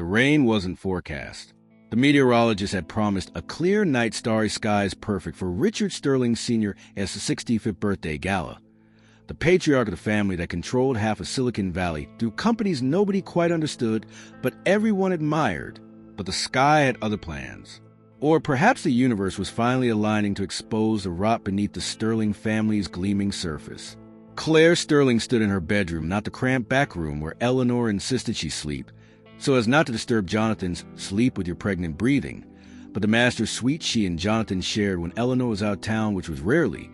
The rain wasn't forecast. The meteorologist had promised a clear night, starry skies perfect for Richard Sterling Sr.'s 65th birthday gala. The patriarch of the family that controlled half of Silicon Valley through companies nobody quite understood, but everyone admired. But the sky had other plans. Or perhaps the universe was finally aligning to expose the rot beneath the Sterling family's gleaming surface. Claire Sterling stood in her bedroom, not the cramped back room where Eleanor insisted she sleep, so as not to disturb Jonathan's sleep with your pregnant breathing, but the master suite she and Jonathan shared when Eleanor was out of town, which was rarely,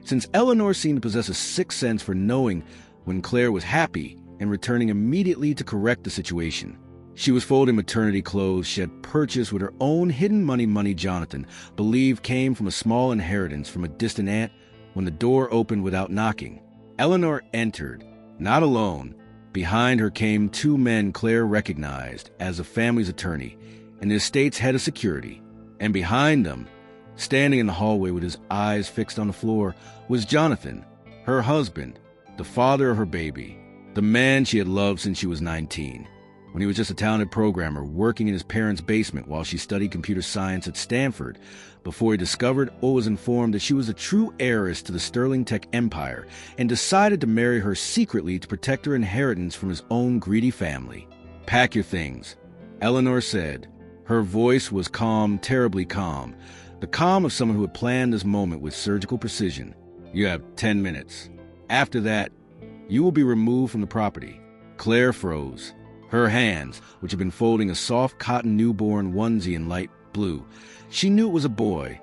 since Eleanor seemed to possess a sixth sense for knowing when Claire was happy and returning immediately to correct the situation. She was folding maternity clothes she had purchased with her own hidden money Jonathan believed came from a small inheritance from a distant aunt when the door opened without knocking. Eleanor entered, not alone. Behind her came two men Claire recognized as the family's attorney and the estate's head of security. And behind them, standing in the hallway with his eyes fixed on the floor, was Jonathan, her husband, the father of her baby, the man she had loved since she was 19, when he was just a talented programmer working in his parents' basement while she studied computer science at Stanford, before he discovered or was informed that she was the true heiress to the Sterling tech empire and decided to marry her secretly to protect her inheritance from his own greedy family. "Pack your things," Eleanor said. Her voice was calm, terribly calm, the calm of someone who had planned this moment with surgical precision. "You have 10 minutes. After that, you will be removed from the property." Claire froze. Her hands, which had been folding a soft cotton newborn onesie in light blue, she knew it was a boy,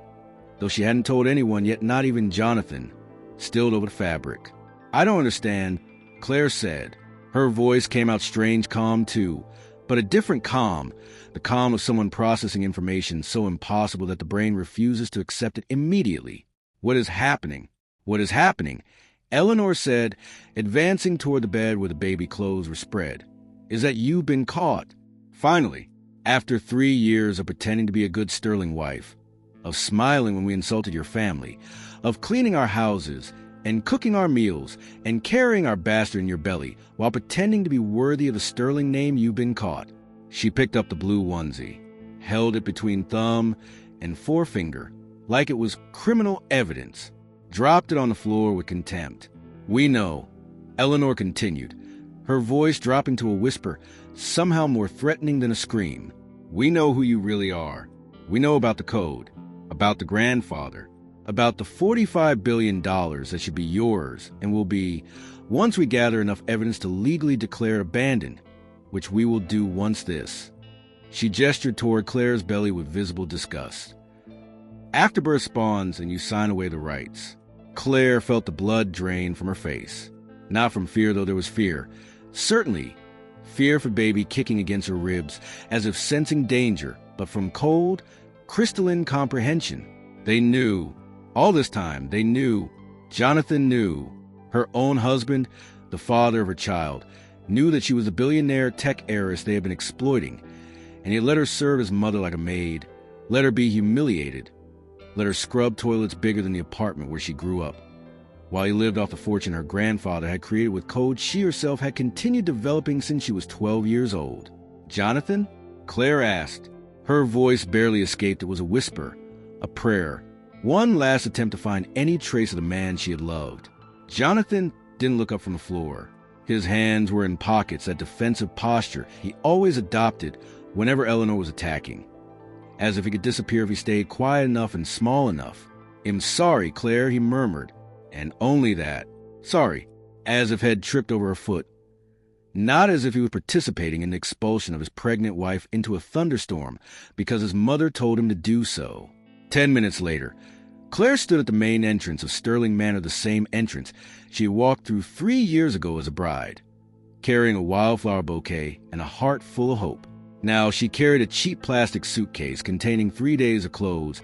though she hadn't told anyone yet, not even Jonathan, stilled over the fabric. "I don't understand," Claire said. Her voice came out strange calm too, but a different calm, the calm of someone processing information so impossible that the brain refuses to accept it immediately. "What is happening? What is happening?" Eleanor said, advancing toward the bed where the baby clothes were spread. "Is that you've been caught. Finally, after 3 years of pretending to be a good Sterling wife, of smiling when we insulted your family, of cleaning our houses and cooking our meals and carrying our bastard in your belly while pretending to be worthy of the Sterling name, you've been caught." She picked up the blue onesie, held it between thumb and forefinger like it was criminal evidence, dropped it on the floor with contempt. "We know," Eleanor continued, her voice dropping to a whisper, somehow more threatening than a scream. "We know who you really are. We know about the code, about the grandfather, about the $45 billion that should be yours and will be, once we gather enough evidence to legally declare it abandoned, which we will do once this." She gestured toward Claire's belly with visible disgust. "Afterbirth spawns and you sign away the rights." Claire felt the blood drain from her face. Not from fear, though there was fear. Certainly, fear for baby kicking against her ribs, as if sensing danger, but from cold, crystalline comprehension. They knew. All this time, they knew. Jonathan knew. Her own husband, the father of her child, knew that she was the billionaire tech heiress they had been exploiting, and he let her serve his mother like a maid, let her be humiliated, let her scrub toilets bigger than the apartment where she grew up, while he lived off the fortune her grandfather had created with code she herself had continued developing since she was 12 years old. "Jonathan?" Claire asked. Her voice barely escaped. It was a whisper, a prayer, one last attempt to find any trace of the man she had loved. Jonathan didn't look up from the floor. His hands were in pockets, that defensive posture he always adopted whenever Eleanor was attacking, as if he could disappear if he stayed quiet enough and small enough. "I'm sorry, Claire," he murmured. And only that. Sorry, as if had tripped over a foot. Not as if he was participating in the expulsion of his pregnant wife into a thunderstorm because his mother told him to do so. 10 minutes later, Claire stood at the main entrance of Sterling Manor, the same entrance she had walked through 3 years ago as a bride, carrying a wildflower bouquet and a heart full of hope. Now she carried a cheap plastic suitcase containing 3 days of clothes,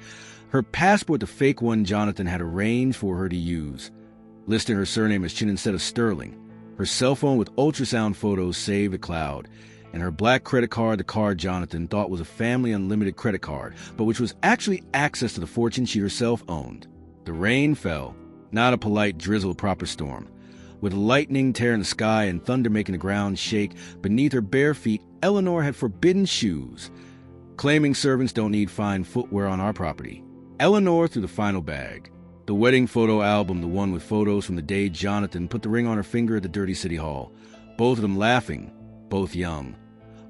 her passport the fake one Jonathan had arranged for her to use, listing her surname as Chen instead of Sterling, her cell phone with ultrasound photos saved to cloud, and her black credit card, the card Jonathan thought was a family unlimited credit card, but which was actually access to the fortune she herself owned. The rain fell, not a polite drizzle proper storm, with lightning tearing the sky and thunder making the ground shake beneath her bare feet Eleanor had forbidden shoes, claiming servants don't need fine footwear on our property. Eleanor threw the final bag. The wedding photo album, the one with photos from the day Jonathan put the ring on her finger at the dirty city hall. Both of them laughing, both young.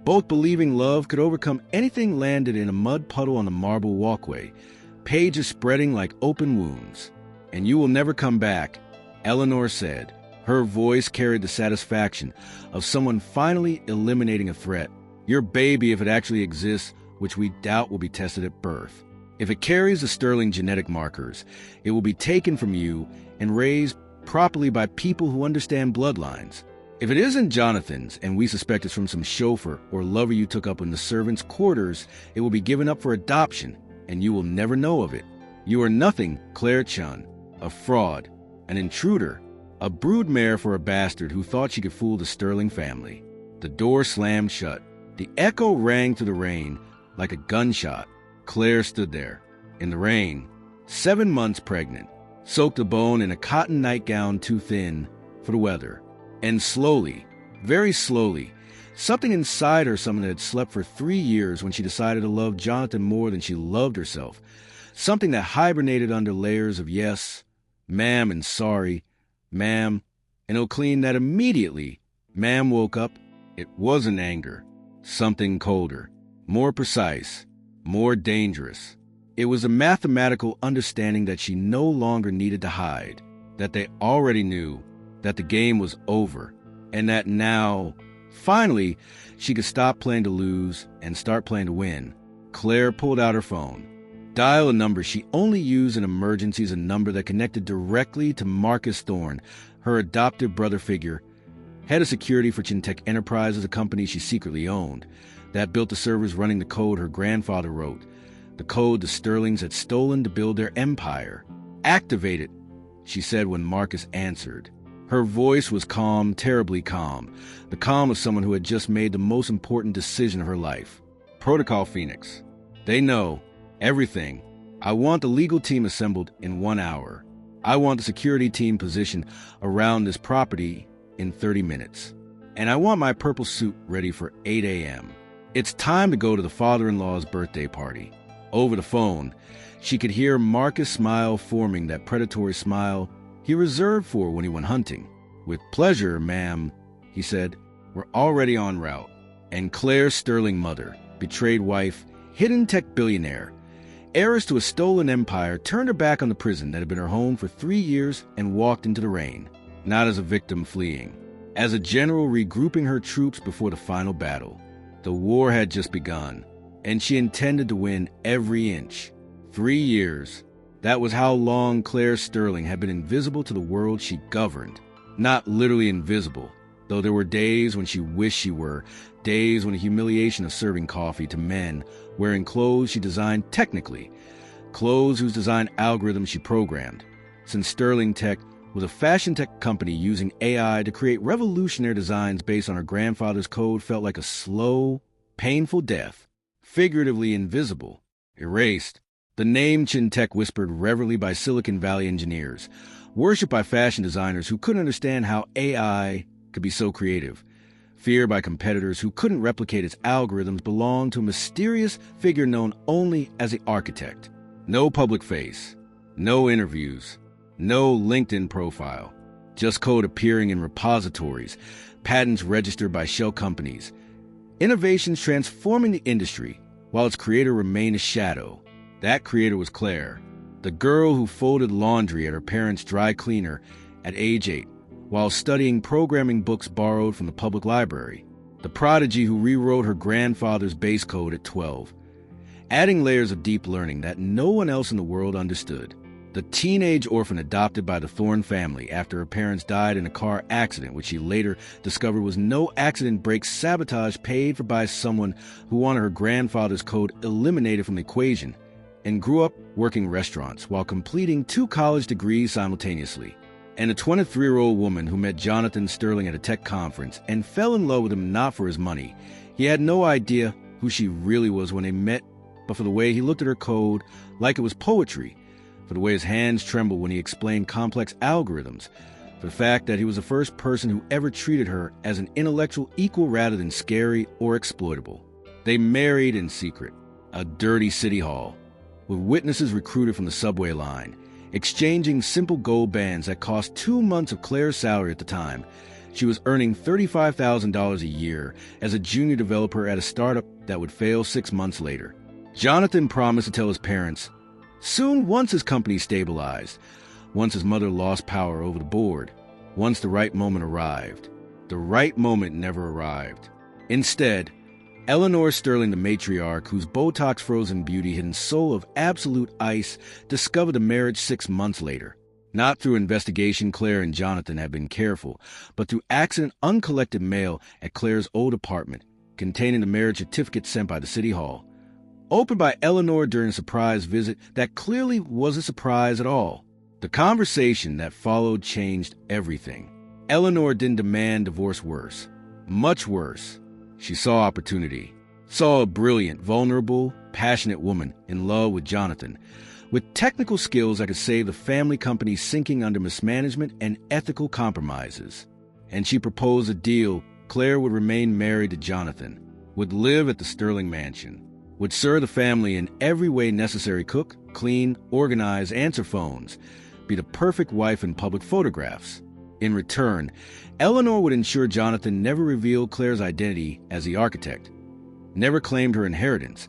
Both believing love could overcome anything landed in a mud puddle on the marble walkway. Pages spreading like open wounds. "And you will never come back," Eleanor said. Her voice carried the satisfaction of someone finally eliminating a threat. "Your baby, if it actually exists, which we doubt will be tested at birth. If it carries the Sterling genetic markers, it will be taken from you and raised properly by people who understand bloodlines. If it isn't Jonathan's, and we suspect it's from some chauffeur or lover you took up in the servants' quarters, it will be given up for adoption, and you will never know of it. You are nothing, Claire Chen, a fraud, an intruder, a broodmare for a bastard who thought she could fool the Sterling family." The door slammed shut. The echo rang through the rain like a gunshot. Claire stood there, in the rain, 7 months pregnant, soaked to bone in a cotton nightgown too thin for the weather. And slowly, very slowly, something inside her, something that had slept for 3 years when she decided to love Jonathan more than she loved herself, something that hibernated under layers of yes, ma'am, and sorry, ma'am, and it'll clean that immediately. Ma'am woke up. It wasn't anger, something colder, more precise, more dangerous. It was a mathematical understanding that she no longer needed to hide, that they already knew, that the game was over, and that now, finally, she could stop playing to lose and start playing to win. Claire pulled out her phone. Dial a number she only used in emergencies, a number that connected directly to Marcus Thorne, her adoptive brother figure, head of security for Chen Enterprises, a company she secretly owned, that built the servers running the code her grandfather wrote, the code the Sterlings had stolen to build their empire. "Activate it," she said when Marcus answered. Her voice was calm, terribly calm, the calm of someone who had just made the most important decision of her life. "Protocol Phoenix. They know everything. I want the legal team assembled in 1 hour. I want the security team positioned around this property in 30 minutes. And I want my purple suit ready for 8 a.m. It's time to go to the father-in-law's birthday party." Over the phone, she could hear Marcus' smile forming, that predatory smile he reserved for when he went hunting. "With pleasure, ma'am," he said. "We're already en route." And Claire Sterling, mother, betrayed wife, hidden tech billionaire, heiress to a stolen empire, turned her back on the prison that had been her home for 3 years and walked into the rain, not as a victim fleeing, as a general regrouping her troops before the final battle. The war had just begun, and she intended to win every inch. 3 years. That was how long Claire Sterling had been invisible to the world she governed. Not literally invisible, though there were days when she wished she were, days when the humiliation of serving coffee to men wearing clothes she designed technically, clothes whose design algorithms she programmed. Since Sterling Tech was a fashion tech company using AI to create revolutionary designs based on her grandfather's code, felt like a slow, painful death, figuratively invisible, erased. The name Chen Tech whispered reverently by Silicon Valley engineers, worshipped by fashion designers who couldn't understand how AI could be so creative, feared by competitors who couldn't replicate its algorithms, belonged to a mysterious figure known only as the architect. No public face, no interviews, no LinkedIn profile, just code appearing in repositories, patents registered by shell companies, innovations transforming the industry, while its creator remained a shadow. That creator was Claire, the girl who folded laundry at her parents' dry cleaner at age 8, while studying programming books borrowed from the public library, the prodigy who rewrote her grandfather's base code at 12, adding layers of deep learning that no one else in the world understood. The teenage orphan adopted by the Thorne family after her parents died in a car accident, which she later discovered was no accident break sabotage paid for by someone who wanted her grandfather's code eliminated from the equation, and grew up working restaurants while completing 2 college degrees simultaneously. And a 23-year-old woman who met Jonathan Sterling at a tech conference and fell in love with him not for his money. He had no idea who she really was when they met, but for the way he looked at her code like it was poetry, for the way his hands trembled when he explained complex algorithms, for the fact that he was the first person who ever treated her as an intellectual equal rather than scary or exploitable. They married in secret, a dirty city hall, with witnesses recruited from the subway line, exchanging simple gold bands that cost 2 months of Claire's salary at the time. She was earning $35,000 a year as a junior developer at a startup that would fail 6 months later. Jonathan promised to tell his parents soon, once his company stabilized, once his mother lost power over the board, once the right moment arrived. The right moment never arrived. Instead, Eleanor Sterling, the matriarch, whose Botox-frozen beauty hidden soul of absolute ice, discovered the marriage 6 months later. Not through investigation, Claire and Jonathan had been careful, but through accident uncollected mail at Claire's old apartment, containing the marriage certificate sent by the city hall. Opened by Eleanor during a surprise visit that clearly wasn't a surprise at all. The conversation that followed changed everything. Eleanor didn't demand divorce worse. Much worse. She saw opportunity. Saw a brilliant, vulnerable, passionate woman in love with Jonathan, with technical skills that could save the family company sinking under mismanagement and ethical compromises. And she proposed a deal. Claire would remain married to Jonathan, would live at the Sterling mansion, would serve the family in every way necessary, cook, clean, organize, answer phones, be the perfect wife in public photographs. In return, Eleanor would ensure Jonathan never revealed Claire's identity as the architect, never claimed her inheritance,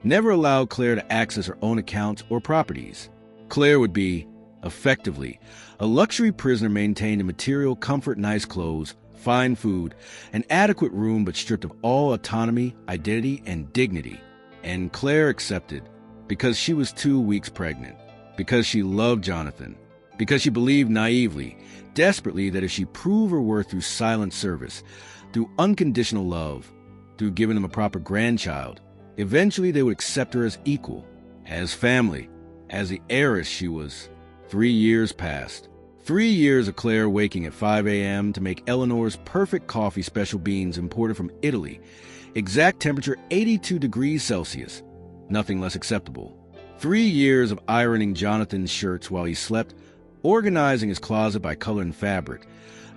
never allowed Claire to access her own accounts or properties. Claire would be, effectively, a luxury prisoner maintained in material comfort, nice clothes, fine food, an adequate room but stripped of all autonomy, identity, and dignity. And Claire accepted, because she was 2 weeks pregnant, because she loved Jonathan, because she believed naively, desperately, that if she proved her worth through silent service, through unconditional love, through giving them a proper grandchild, eventually they would accept her as equal, as family, as the heiress she was. 3 years passed. 3 years of Claire waking at 5 a.m. to make Eleanor's perfect coffee, special beans imported from Italy, exact temperature 82 degrees Celsius, nothing less acceptable. 3 years of ironing Jonathan's shirts while he slept, organizing his closet by color and fabric,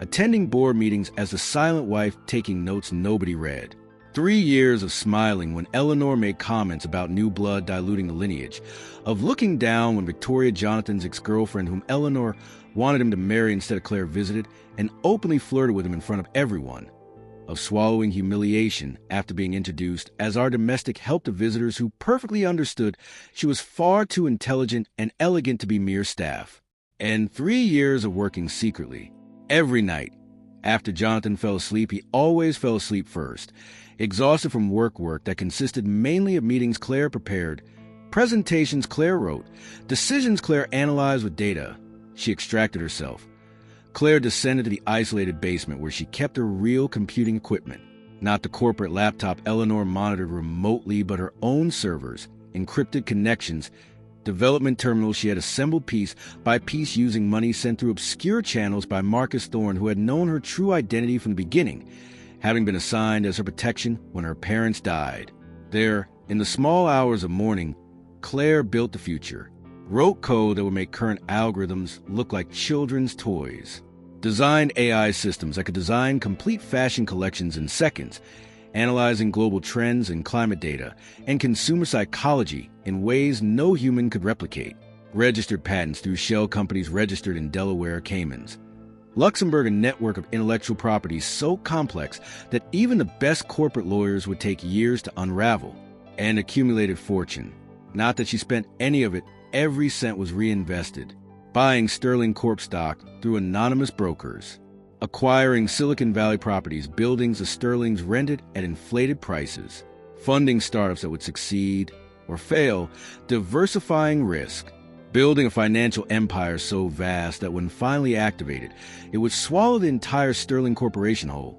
attending board meetings as the silent wife, taking notes nobody read. 3 years of smiling when Eleanor made comments about new blood diluting the lineage, of looking down when Victoria, Jonathan's ex-girlfriend, whom Eleanor wanted him to marry instead of Claire, visited and openly flirted with him in front of everyone, of swallowing humiliation after being introduced as our domestic help to visitors who perfectly understood she was far too intelligent and elegant to be mere staff. And 3 years of working secretly. Every night. After Jonathan fell asleep, he always fell asleep first, exhausted from work that consisted mainly of meetings Claire prepared, presentations Claire wrote, decisions Claire analyzed with data she extracted herself. Claire descended to the isolated basement where she kept her real computing equipment, not the corporate laptop Eleanor monitored remotely, but her own servers, encrypted connections, development terminals she had assembled piece by piece using money sent through obscure channels by Marcus Thorne, who had known her true identity from the beginning, having been assigned as her protection when her parents died. There, in the small hours of morning, Claire built the future, wrote code that would make current algorithms look like children's toys, designed AI systems that could design complete fashion collections in seconds, analyzing global trends and climate data and consumer psychology in ways no human could replicate, registered patents through shell companies registered in Delaware, Caymans, Luxembourg, a network of intellectual property so complex that even the best corporate lawyers would take years to unravel, and accumulated fortune. Not that she spent any of it, every cent was reinvested, buying Sterling Corp stock through anonymous brokers, acquiring Silicon Valley properties, buildings the Sterlings rented at inflated prices, funding startups that would succeed or fail, diversifying risk, building a financial empire so vast that when finally activated, it would swallow the entire Sterling Corporation whole,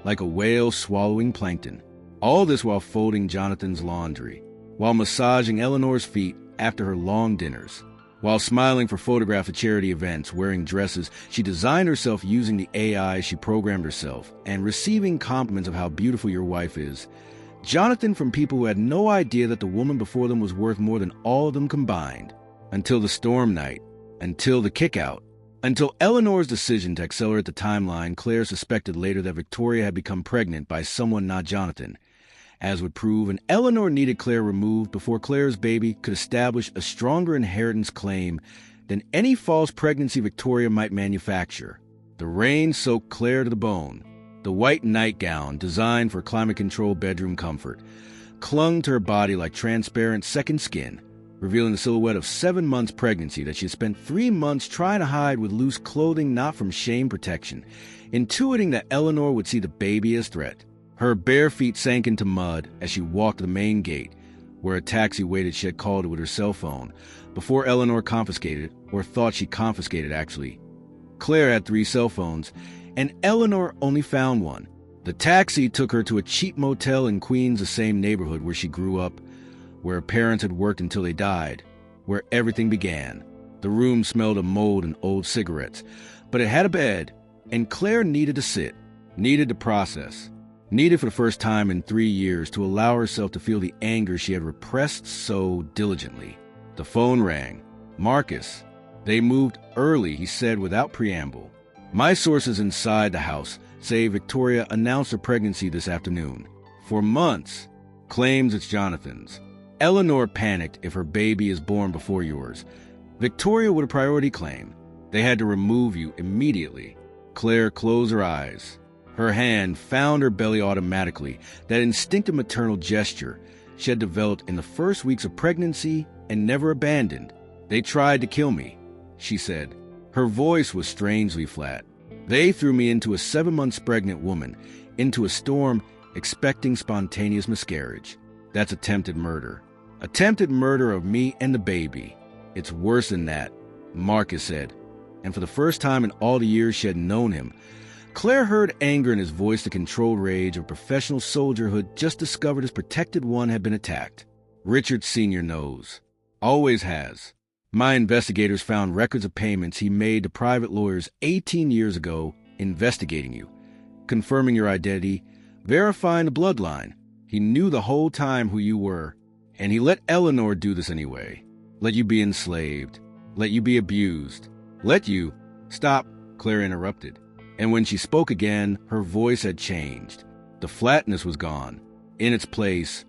like a whale swallowing plankton. All this while folding Jonathan's laundry, while massaging Eleanor's feet after her long dinners, while smiling for photographs at charity events, wearing dresses she designed herself using the AI she programmed herself, and receiving compliments of how beautiful your wife is. Jonathan from people who had no idea that the woman before them was worth more than all of them combined. Until the storm night, until the kickout, Until Eleanor's decision to accelerate the timeline, Claire suspected later that Victoria had become pregnant by someone not Jonathan. As would prove, and Eleanor needed Claire removed before Claire's baby could establish a stronger inheritance claim than any false pregnancy Victoria might manufacture. The rain soaked Claire to the bone. The white nightgown, designed for climate-controlled bedroom comfort, clung to her body like transparent second skin, revealing the silhouette of 7 months' pregnancy that she had spent 3 months trying to hide with loose clothing not from shame protection, intuiting that Eleanor would see the baby as threat. Her bare feet sank into mud as she walked to the main gate, where a taxi waited. She had called it with her cell phone, before Eleanor confiscated, or thought she confiscated actually. Claire had 3 cell phones, and Eleanor only found one. The taxi took her to a cheap motel in Queens, the same neighborhood where she grew up, where her parents had worked until they died, where everything began. The room smelled of mold and old cigarettes, but it had a bed, and Claire needed to sit, needed to process, needed for the first time in 3 years to allow herself to feel the anger she had repressed so diligently. The phone rang. Marcus. They moved early, he said without preamble. My sources inside the house say Victoria announced her pregnancy this afternoon. For months, claims it's Jonathan's. Eleanor panicked if her baby is born before yours. Victoria would a priority claim. They had to remove you immediately. Claire closed her eyes. Her hand found her belly automatically, that instinctive maternal gesture she had developed in the first weeks of pregnancy and never abandoned. They tried to kill me, she said. Her voice was strangely flat. They threw me into a 7 months pregnant woman, into a storm expecting spontaneous miscarriage. That's attempted murder. Attempted murder of me and the baby. It's worse than that, Marcus said. And for the first time in all the years she had known him, Claire heard anger in his voice, the controlled rage of professional soldier who had just discovered his protected one had been attacked. Richard Sr. knows. Always has. My investigators found records of payments he made to private lawyers 18 years ago investigating you, confirming your identity, verifying the bloodline. He knew the whole time who you were, and he let Eleanor do this anyway. Let you be enslaved. Let you be abused. Let you... Stop, Claire interrupted. And when she spoke again, her voice had changed. The flatness was gone. In its place,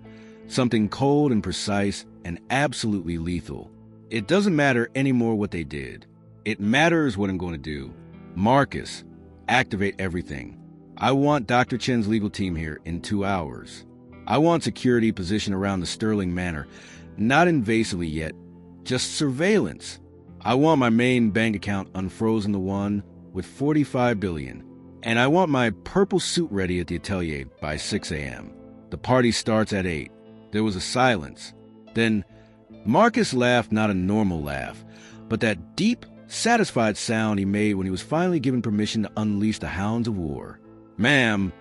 something cold and precise and absolutely lethal. It doesn't matter anymore what they did. It matters what I'm going to do. Marcus, activate everything. I want Dr. Chen's legal team here in 2 hours. I want security positioned around the Sterling Manor, not invasively yet, just surveillance. I want my main bank account unfrozen, the one with $45 billion. And I want my purple suit ready at the atelier by 6 a.m. The party starts at 8. There was a silence. Then Marcus laughed, not a normal laugh, but that deep, satisfied sound he made when he was finally given permission to unleash the hounds of war. Ma'am,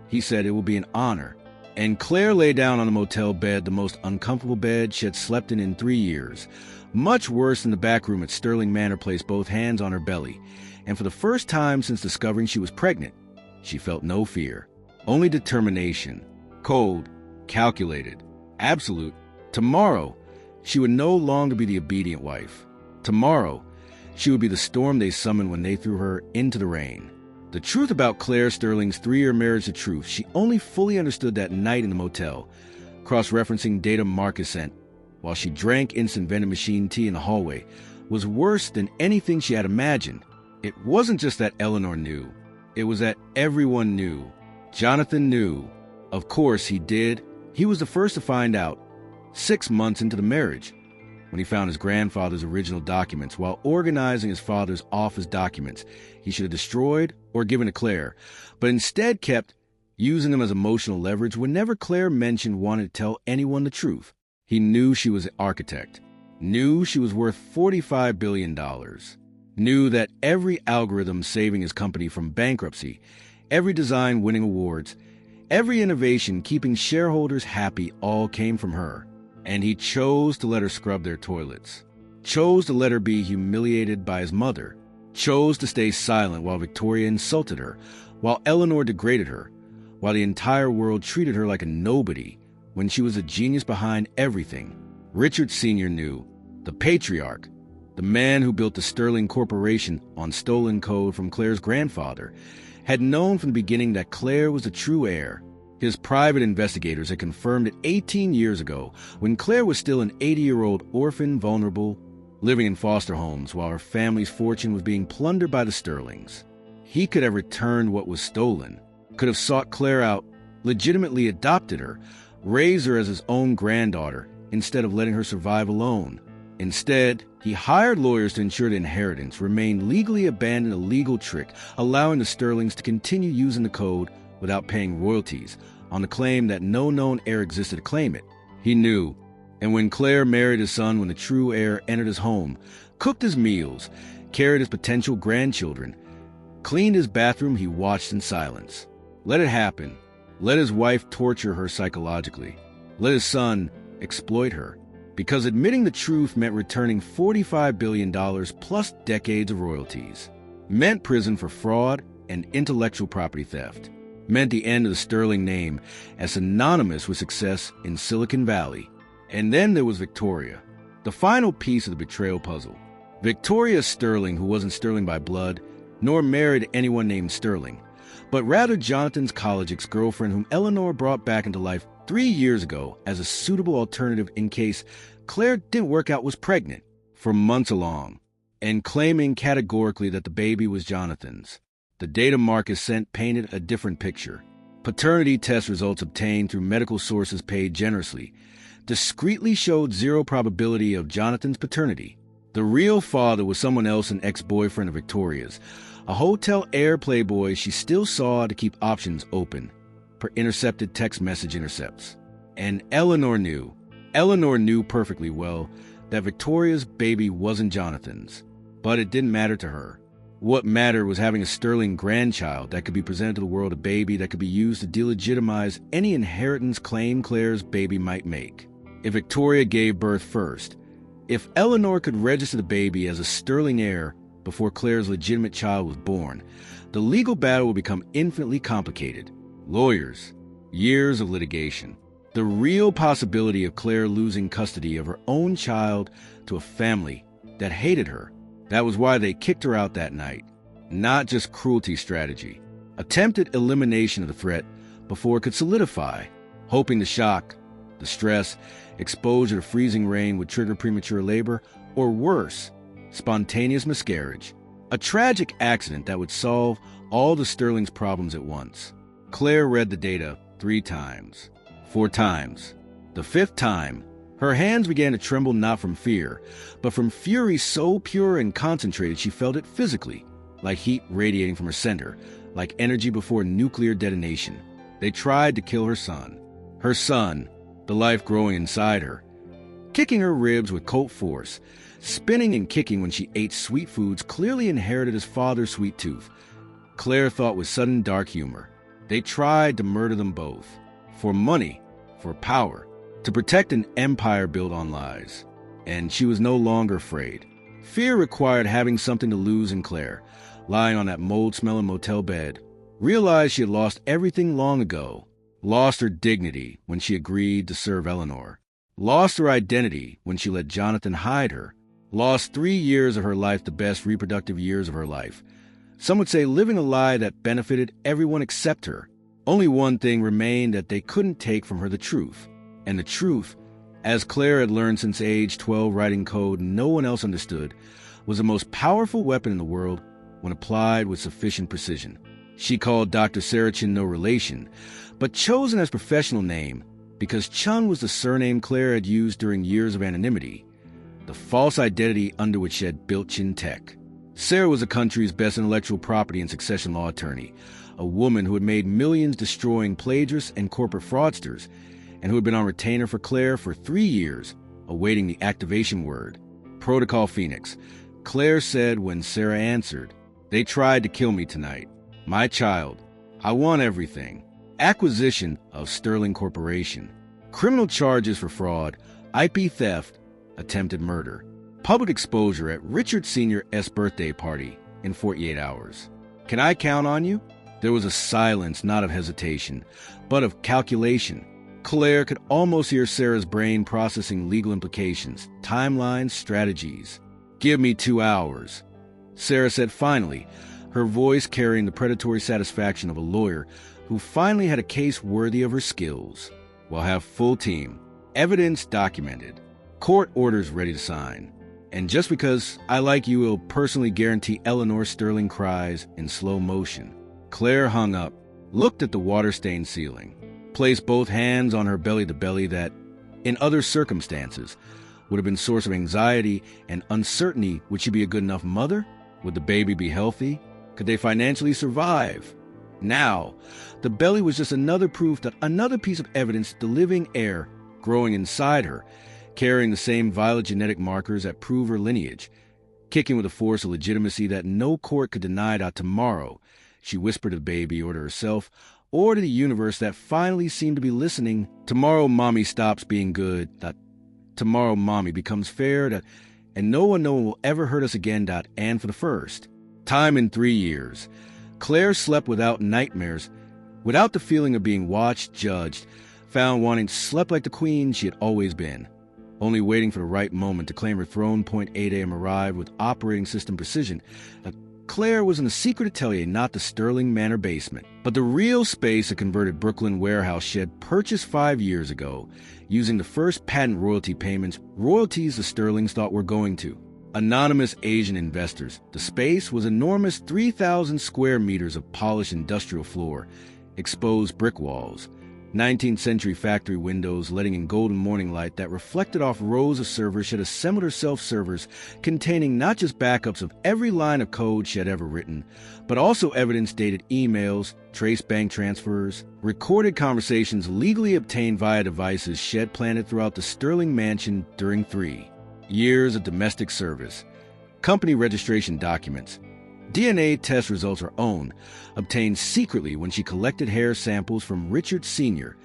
he said, it will be an honor. And Claire lay down on the motel bed, the most uncomfortable bed she had slept in 3 years. Much worse than the back room at Sterling Manor, placed both hands on her belly. And for the first time since discovering she was pregnant, she felt no fear, only determination. Cold, calculated, absolute. Tomorrow, she would no longer be the obedient wife. Tomorrow, she would be the storm they summoned when they threw her into the rain. The truth about Claire Sterling's 3-year marriage to truth she only fully understood that night in the motel, cross-referencing data Marcus sent, while she drank instant vending machine tea in the hallway, was worse than anything she had imagined. It wasn't just that Eleanor knew. It was that everyone knew. Jonathan knew. Of course he did. He was the first to find out, 6 months into the marriage, when he found his grandfather's original documents. While organizing his father's office documents he should have destroyed or given to Claire, but instead kept using them as emotional leverage whenever Claire mentioned wanting to tell anyone the truth. He knew she was an architect, knew she was worth $45 billion, knew that every algorithm saving his company from bankruptcy, every design winning awards, every innovation keeping shareholders happy all came from her. And he chose to let her scrub their toilets, chose to let her be humiliated by his mother, chose to stay silent while Victoria insulted her, while Eleanor degraded her, while the entire world treated her like a nobody when she was a genius behind everything. Richard Sr. knew, the patriarch, The man who built the Sterling Corporation on stolen code from Claire's grandfather had known from the beginning that Claire was the true heir. His private investigators had confirmed it 18 years ago, when Claire was still an 80-year-old orphan, vulnerable, living in foster homes while her family's fortune was being plundered by the Sterlings. He could have returned what was stolen, could have sought Claire out, legitimately adopted her, raised her as his own granddaughter, instead of letting her survive alone. Instead, he hired lawyers to ensure the inheritance remained legally abandoned, a legal trick, allowing the Sterlings to continue using the code without paying royalties, on the claim that no known heir existed to claim it. He knew, and when Claire married his son, when the true heir entered his home, cooked his meals, carried his potential grandchildren, cleaned his bathroom, he watched in silence. Let it happen. Let his wife torture her psychologically. Let his son exploit her. Because admitting the truth meant returning $45 billion plus decades of royalties. Meant prison for fraud and intellectual property theft. Meant the end of the Sterling name as synonymous with success in Silicon Valley. And then there was Victoria, the final piece of the betrayal puzzle. Victoria Sterling, who wasn't Sterling by blood, nor married anyone named Sterling, but rather Jonathan's college ex-girlfriend, whom Eleanor brought back into life 3 years ago as a suitable alternative in case Claire didn't work out, was pregnant for months along, and claiming categorically that the baby was Jonathan's. The data Marcus sent painted a different picture. Paternity test results obtained through medical sources paid generously discreetly showed zero probability of Jonathan's paternity. The real father was someone else, an ex-boyfriend of Victoria's, a hotel heir playboy she still saw to keep options open, per intercepted text message intercepts. And Eleanor knew perfectly well that Victoria's baby wasn't Jonathan's, but it didn't matter to her. What mattered was having a Sterling grandchild that could be presented to the world, a baby that could be used to delegitimize any inheritance claim Claire's baby might make. If Victoria gave birth first, if Eleanor could register the baby as a Sterling heir before Claire's legitimate child was born, the legal battle would become infinitely complicated. Lawyers, years of litigation, the real possibility of Claire losing custody of her own child to a family that hated her. That was why they kicked her out that night. Not just cruelty strategy. Attempted elimination of the threat before it could solidify, hoping the shock, the stress, exposure to freezing rain would trigger premature labor, or worse, spontaneous miscarriage. A tragic accident that would solve all the Sterling's problems at once. Claire read the data 3 times, 4 times. The 5th time, her hands began to tremble, not from fear, but from fury so pure and concentrated she felt it physically, like heat radiating from her center, like energy before nuclear detonation. They tried to kill her son, the life growing inside her, kicking her ribs with cold force, spinning and kicking when she ate sweet foods clearly inherited his father's sweet tooth. Claire thought with sudden dark humor. They tried to murder them both, for money, for power, to protect an empire built on lies. And she was no longer afraid. Fear required having something to lose, in Claire, lying on that mold-smelling motel bed, realized she had lost everything long ago. Lost her dignity when she agreed to serve Eleanor. Lost her identity when she let Jonathan hide her. Lost 3 years of her life, the best reproductive years of her life. Some would say living a lie that benefited everyone except her. Only one thing remained that they couldn't take from her: the truth. And the truth, as Claire had learned since age 12 writing code no one else understood, was the most powerful weapon in the world when applied with sufficient precision. She called Dr. Sarah Chen no relation, but chosen as professional name because Chen was the surname Claire had used during years of anonymity, the false identity under which she had built Chen Tech. Sarah was the country's best intellectual property and succession law attorney, a woman who had made millions destroying plagiarists and corporate fraudsters, and who had been on retainer for Claire for 3 years, awaiting the activation word. Protocol Phoenix. Claire said when Sarah answered, "They tried to kill me tonight. My child. I want everything. Acquisition of Sterling Corporation. Criminal charges for fraud, IP theft, attempted murder. Public exposure at Richard Sr.'s birthday party in 48 hours. Can I count on you?" There was a silence, not of hesitation, but of calculation. Claire could almost hear Sarah's brain processing legal implications, timelines, strategies. "Give me 2 hours," Sarah said finally, her voice carrying the predatory satisfaction of a lawyer who finally had a case worthy of her skills. "We'll have full team, evidence documented, court orders ready to sign. And just because I like you will personally guarantee Eleanor Sterling cries in slow motion." Claire hung up, looked at the water-stained ceiling, placed both hands on her belly-to-belly that, in other circumstances, would have been source of anxiety and uncertainty. Would she be a good enough mother? Would the baby be healthy? Could they financially survive? Now, the belly was just another proof that another piece of evidence, the living heir growing inside her, carrying the same violet genetic markers that prove her lineage, kicking with a force of legitimacy that no court could deny. That tomorrow, she whispered to the baby or to herself or to the universe that finally seemed to be listening, tomorrow mommy stops being good, that tomorrow mommy becomes fair, that, and no one will ever hurt us again, that, and for the first time in 3 years, Claire slept without nightmares, without the feeling of being watched, judged, found wanting, slept like the queen she had always been, only waiting for the right moment to claim her throne. 8 a.m. arrived with operating system precision. Claire was in the secret atelier, not the Sterling Manor basement, but the real space a converted Brooklyn warehouse shed purchased 5 years ago, using the first patent royalty payments, royalties the Sterlings thought were going to anonymous Asian investors. The space was enormous, 3,000 square meters of polished industrial floor, exposed brick walls, 19th century factory windows letting in golden morning light that reflected off rows of servers she had assembled herself, servers containing not just backups of every line of code she had ever written, but also evidence-dated emails, traced bank transfers, recorded conversations legally obtained via devices she had planted throughout the Sterling mansion during 3 years of domestic service, company registration documents, DNA test results her own, obtained secretly when she collected hair samples from Richard Sr.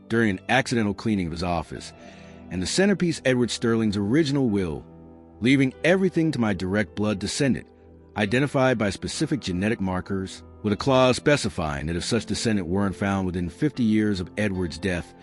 during an accidental cleaning of his office, and the centerpiece Edward Sterling's original will, leaving everything to my direct blood descendant, identified by specific genetic markers, with a clause specifying that if such descendant weren't found within 50 years of Edward's death,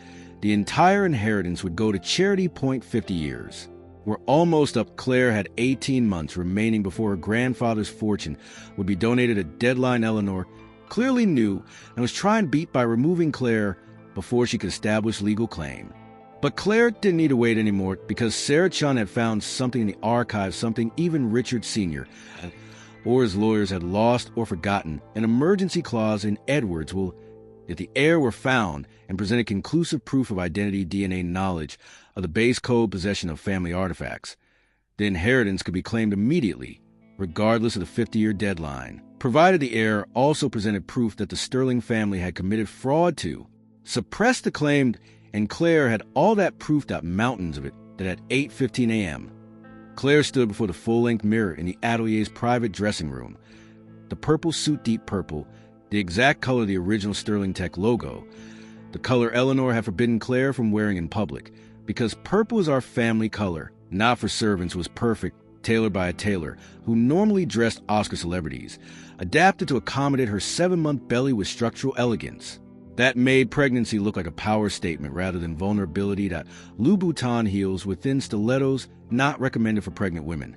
the entire inheritance would go to charity. 50 years. We're almost up. Claire had 18 months remaining before her grandfather's fortune would be donated. A deadline Eleanor clearly knew and was trying to beat by removing Claire before she could establish legal claim. But Claire didn't need to wait anymore because Sarah Chen had found something in the archives, something even Richard Sr. or his lawyers had lost or forgotten, an emergency clause in Edward's will. If the heir were found and presented conclusive proof of identity, DNA knowledge of the base code possession of family artifacts, the inheritance could be claimed immediately, regardless of the 50-year deadline, provided the heir also presented proof that the Sterling family had committed fraud to, suppressed the claim, and Claire had all that proof, that mountains of it, that at 8:15 a.m., Claire stood before the full-length mirror in the atelier's private dressing room. The purple suit, deep purple, the exact color of the original Sterling Tech logo, the color Eleanor had forbidden Claire from wearing in public, because purple is our family color, not for servants, was perfect, tailored by a tailor who normally dressed Oscar celebrities, adapted to accommodate her 7-month belly with structural elegance. That made pregnancy look like a power statement rather than vulnerability. That Louboutin heels with thin stilettos, not recommended for pregnant women.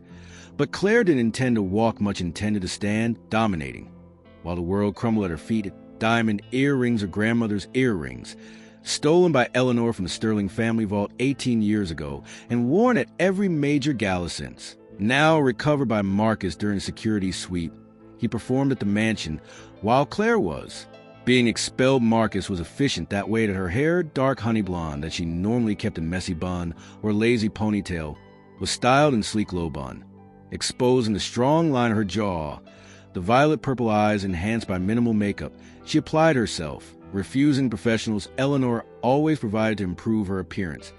But Claire didn't intend to walk, much intended to stand, dominating, while the world crumbled at her feet. Diamond earrings, her grandmother's earrings, stolen by Eleanor from the Sterling family vault 18 years ago and worn at every major gala since. Now recovered by Marcus during a security sweep he performed at the mansion while Claire was being expelled. Marcus was efficient that way that her hair, dark honey blonde that she normally kept in messy bun or lazy ponytail, was styled in sleek low bun, exposing the strong line of her jaw. The violet purple eyes enhanced by minimal makeup. She applied herself, refusing professionals Eleanor always provided to improve her appearance.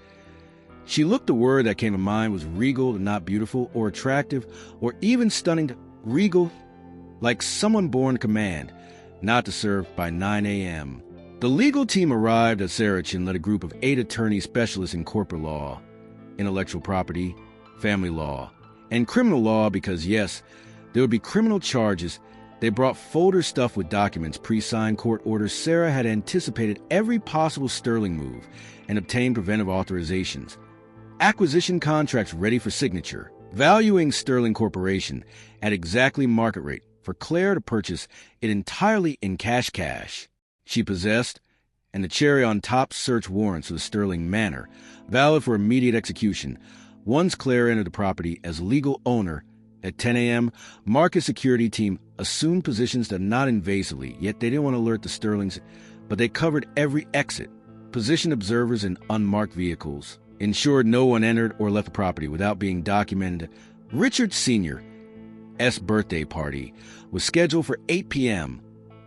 She looked, the word that came to mind was regal, not beautiful or attractive or even stunning. Regal, like someone born to command, not to serve. By 9 a.m., the legal team arrived at Sarah Chen, led a group of 8 attorney specialists in corporate law, intellectual property, family law, and criminal law, because yes, there would be criminal charges. They brought folders stuffed with documents, pre-signed court orders. Sarah had anticipated every possible Sterling move and obtained preventive authorizations, acquisition contracts ready for signature. valuing Sterling Corporation at exactly market rate for Claire to purchase it entirely in cash. She possessed, and the cherry on top, search warrants for the Sterling Manor, valid for immediate execution. Once Claire entered the property as legal owner at 10 a.m., Marcus' security team assumed positions that not invasively, yet they didn't want to alert the Sterlings, but they covered every exit, positioned observers in unmarked vehicles, ensured no one entered or left the property without being documented. Richard Sr.'s birthday party was scheduled for 8 p.m.,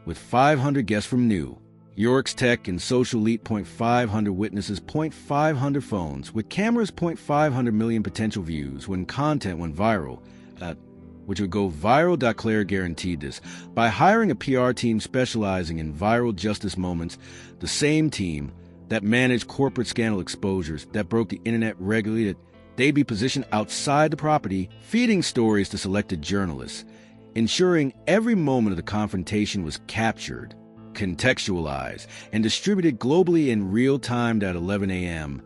with 500 guests from New York's tech and social elite. 500 witnesses, 500 phones, with cameras, 500 million potential views when content went viral, which would go viral. Claire guaranteed this by hiring a PR team specializing in viral justice moments, the same team that managed corporate scandal exposures that broke the internet regularly, that they'd be positioned outside the property, feeding stories to selected journalists, ensuring every moment of the confrontation was captured, contextualized, and distributed globally in real time. At 11 a.m.,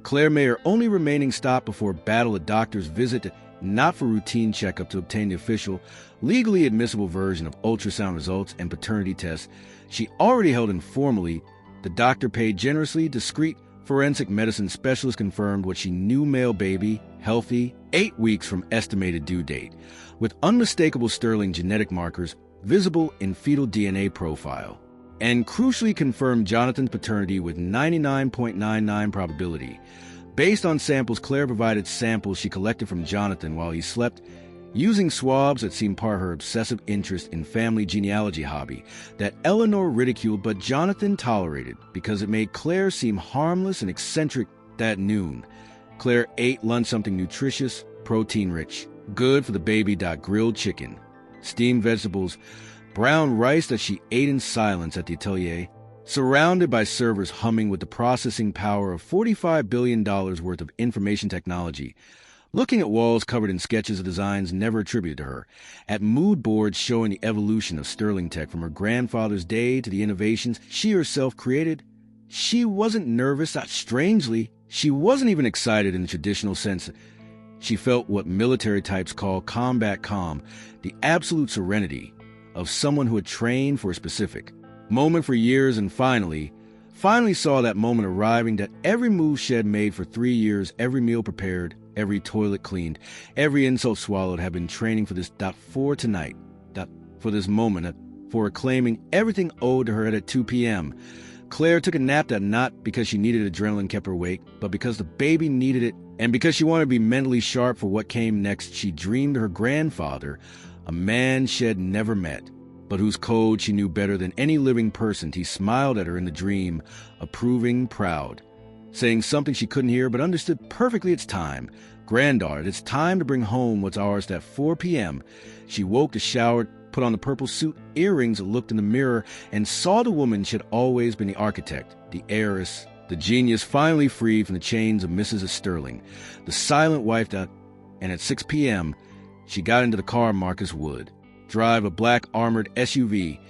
Claire made her only remaining stop before battle a doctor's visit, not for routine checkup, to obtain the official, legally admissible version of ultrasound results and paternity tests she already held informally. The doctor paid generously. Discreet forensic medicine specialist confirmed what she knew: male baby, healthy, 8 weeks from estimated due date, with unmistakable Sterling genetic markers visible in fetal DNA profile, and crucially confirmed Jonathan's paternity with 99.99% probability. Based on samples, Claire provided samples she collected from Jonathan while he slept, using swabs that seemed part of her obsessive interest in family genealogy hobby that Eleanor ridiculed but Jonathan tolerated because it made Claire seem harmless and eccentric. That noon, Claire ate lunch, something nutritious, protein-rich, good for the baby. Grilled chicken, steamed vegetables, brown rice that she ate in silence at the atelier, surrounded by servers humming with the processing power of $45 billion worth of information technology, looking at walls covered in sketches of designs never attributed to her, at mood boards showing the evolution of Sterling tech from her grandfather's day to the innovations she herself created. She wasn't nervous. Strangely, she wasn't even excited in the traditional sense. She felt what military types call combat calm, the absolute serenity of someone who had trained for a specific moment for years and finally saw that moment arriving. That every move she had made for 3 years, every meal prepared, every toilet cleaned, every insult swallowed, had been training for this. For tonight, for this moment, for reclaiming everything owed to her. At 2 p.m., Claire took a nap, that not because she needed adrenaline kept her awake, but because the baby needed it, and because she wanted to be mentally sharp for what came next. She dreamed her grandfather, a man she had never met, but whose code she knew better than any living person. He smiled at her in the dream, approving, proud, saying something she couldn't hear but understood perfectly. It's time, granddaughter, it's time to bring home what's ours. At 4 p.m., she woke, to shower, put on the purple suit, earrings, looked in the mirror, and saw the woman she had always been: the architect, the heiress, the genius, finally freed from the chains of Mrs. Sterling, the silent wife. And at 6 p.m., she got into the car Marcus would drive, a black armored SUV,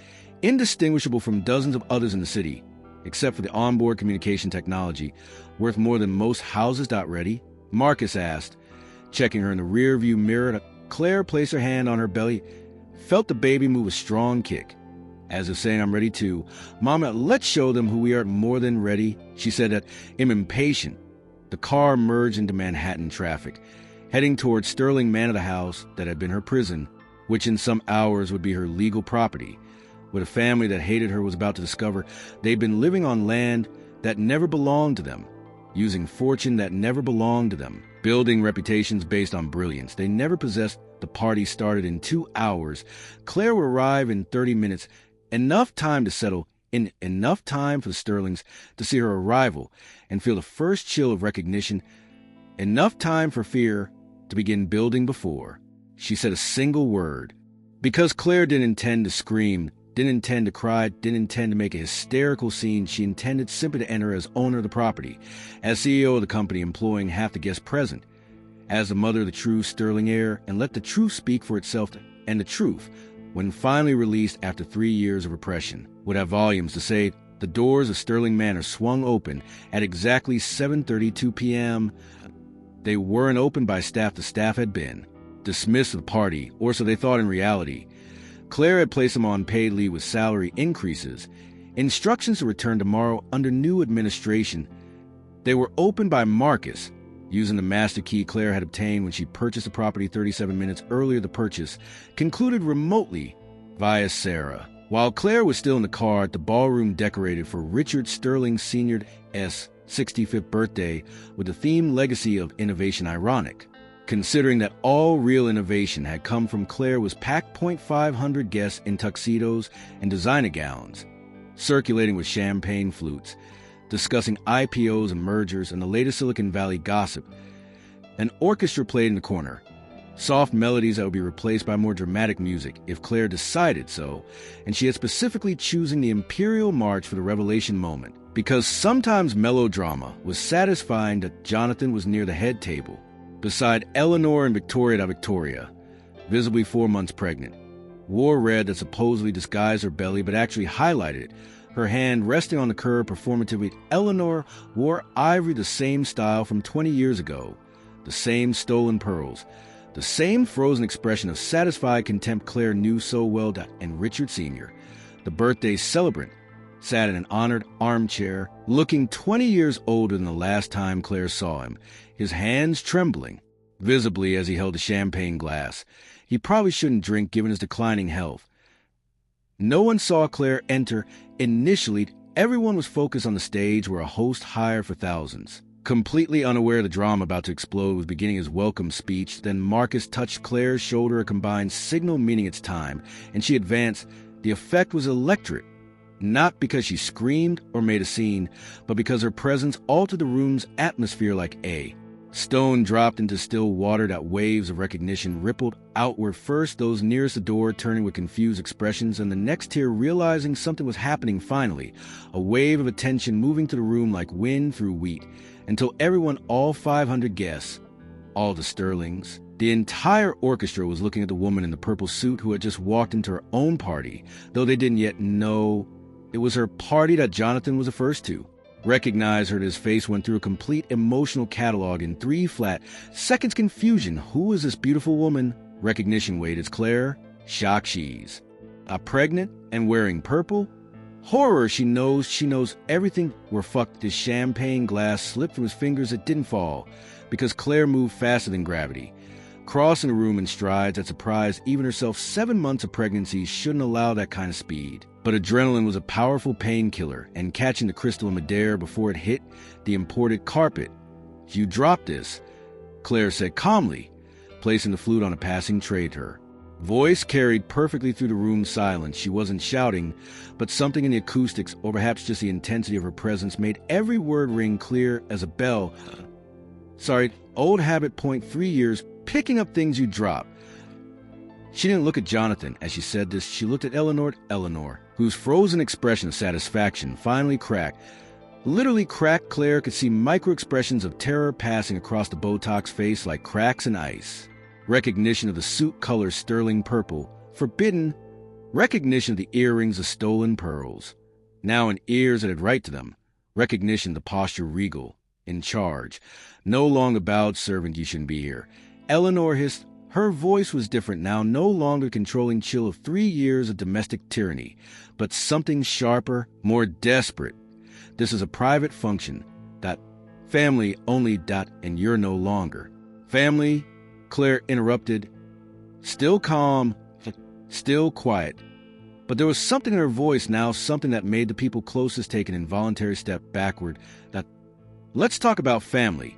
indistinguishable from dozens of others in the city, except for the onboard communication technology, worth more than most houses. Ready? Marcus asked, checking her in the rear-view mirror. Claire placed her hand on her belly, felt the baby move a strong kick, as if saying, I'm ready too. Mama, let's show them who we are. More than ready, she said. That I'm impatient. The car merged into Manhattan traffic, heading towards Sterling Manor, the house that had been her prison, which in some hours would be her legal property. What a family that hated her was about to discover: they'd been living on land that never belonged to them, using fortune that never belonged to them, building reputations based on brilliance they never possessed. The party started in 2 hours. Claire would arrive in 30 minutes, enough time to settle in, enough time for the Sterlings to see her arrival and feel the first chill of recognition, enough time for fear to begin building before she said a single word. Because Claire didn't intend to scream, didn't intend to cry, didn't intend to make a hysterical scene. She intended simply to enter as owner of the property, as CEO of the company, employing half the guests present, as the mother of the true Sterling heir, and let the truth speak for itself. And the truth, when finally released after 3 years of repression, would have volumes to say. The doors of Sterling Manor swung open at exactly 7:32 p.m. They weren't opened by staff. The staff had been dismissed of the party, or so they thought in reality. Claire had placed them on paid leave with salary increases, instructions to return tomorrow under new administration. They were opened by Marcus, using the master key Claire had obtained when she purchased the property 37 minutes earlier. The purchase concluded remotely via Sarah. While Claire was still in the car at the ballroom decorated for Richard Sterling Sr.'s 65th birthday with the theme Legacy of Innovation. Ironic, considering that all real innovation had come from Claire, was packed 500 guests in tuxedos and designer gowns, circulating with champagne flutes, discussing IPOs and mergers and the latest Silicon Valley gossip. An orchestra played in the corner, soft melodies that would be replaced by more dramatic music if Claire decided so, and she had specifically chosen the Imperial March for the revelation moment, because sometimes melodrama was satisfying. That Jonathan was near the head table, beside Eleanor and Victoria, visibly 4 months pregnant, wore red that supposedly disguised her belly but actually highlighted it, her hand resting on the curb performatively. Eleanor wore ivory, the same style from 20 years ago, the same stolen pearls, the same frozen expression of satisfied contempt Claire knew so well. And Richard Sr., the birthday celebrant, sat in an honored armchair, looking 20 years older than the last time Claire saw him, his hands trembling visibly as he held a champagne glass. He probably shouldn't drink given his declining health. No one saw Claire enter. Initially, everyone was focused on the stage where a host hired for thousands. Completely unaware of the drama about to explode, was beginning his welcome speech. Then Marcus touched Claire's shoulder, a combined signal meaning it's time, and she advanced. The effect was electric, not because she screamed or made a scene, but because her presence altered the room's atmosphere like a stone dropped into still water. That waves of recognition rippled outward, first those nearest the door turning with confused expressions, and the next tier realizing something was happening. Finally, a wave of attention moving to the room like wind through wheat, until everyone, all 500 guests, all the Sterlings, the entire orchestra, was looking at the woman in the purple suit who had just walked into her own party, though they didn't yet know it was her party that Jonathan was the first to recognize her. His face went through a complete emotional catalog in 3 flat seconds. Confusion. Who is this beautiful woman? Recognition. Wait, it's Claire. Shock. She's pregnant and wearing purple. Horror. She knows everything. We're fucked. His champagne glass slipped from his fingers. It didn't fall, because Claire moved faster than gravity, crossing the room in strides that surprised even herself. 7 months of pregnancy shouldn't allow that kind of speed. But adrenaline was a powerful painkiller, and catching the crystal of Madeira before it hit the imported carpet. "You dropped this," Claire said calmly, placing the flute on a passing tray to her. Voice carried perfectly through the room's silence. She wasn't shouting, but something in the acoustics, or perhaps just the intensity of her presence, made every word ring clear as a bell. "Sorry, old habit. Point 3 years, picking up things you drop." She didn't look at Jonathan as she said this. She looked at Eleanor, whose frozen expression of satisfaction finally cracked. Literally cracked. Claire could see micro-expressions of terror passing across the Botox face like cracks in ice. Recognition of the suit color sterling purple, forbidden. Recognition of the earrings of stolen pearls, now in ears that had right to them. Recognition of the posture regal, in charge. No longer bowed servant, you shouldn't be here. Eleanor hissed. Her voice was different now, no longer the controlling chill of 3 years of domestic tyranny, but something sharper, more desperate. "This is a private function. That family only. And you're no longer family," Claire interrupted, still calm, still quiet. But there was something in her voice now, something that made the people closest take an involuntary step backward. That, "Let's talk about family.